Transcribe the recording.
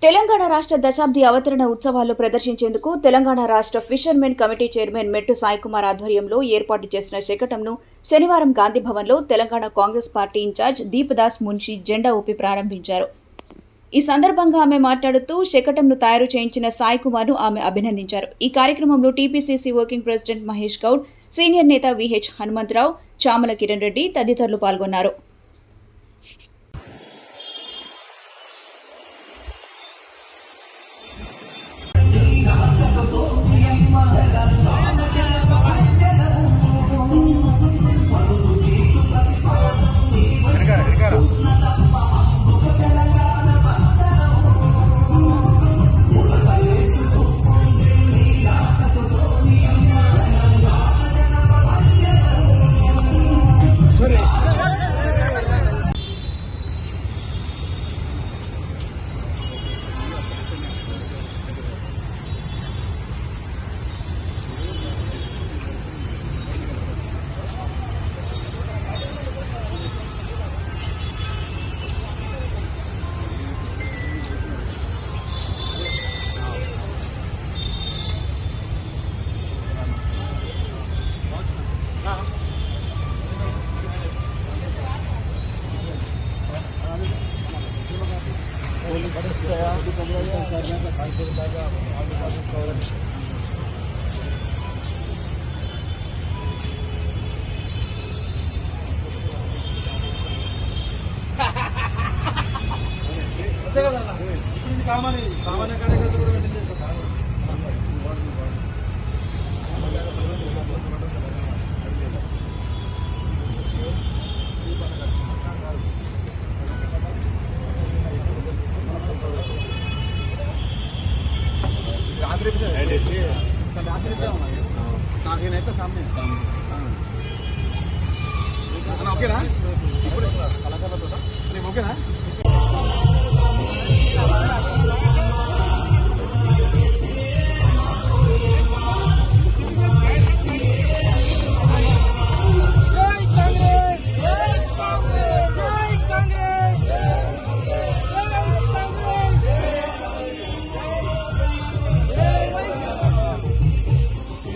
తెలంగాణ రాష్ట్ర దశాబ్ది అవతరణ ఉత్సవాల్లో ప్రదర్శించేందుకు తెలంగాణ రాష్ట్ర ఫిషర్మెన్ కమిటీ చైర్మన్ మెట్టు సాయికుమార్ ఆధ్వర్యంలో ఏర్పాటు చేసిన శకటంను శనివారం గాంధీభవన్లో తెలంగాణ కాంగ్రెస్ పార్టీ ఇన్ఛార్జ్ దీపదాస్ మున్షి జెండా ఊపి ప్రారంభించారు. ఈ సందర్భంగా ఆమె మాట్లాడుతూ శకటంను తయారు చేయించిన సాయికుమార్ను ఆమె అభినందించారు. ఈ కార్యక్రమంలో TPCC working president Mahesh Goud, senior నేత విహెచ్ హనుమంతరావు, చామల కిరణ్ రెడ్డి తదితరులు పాల్గొన్నారు. సామాన్య కార్యకర్తలు కూడా వెంటనే చేస్తారు. రాత్రి సామనే ఓకేనా ఇప్పుడు ఓకేనా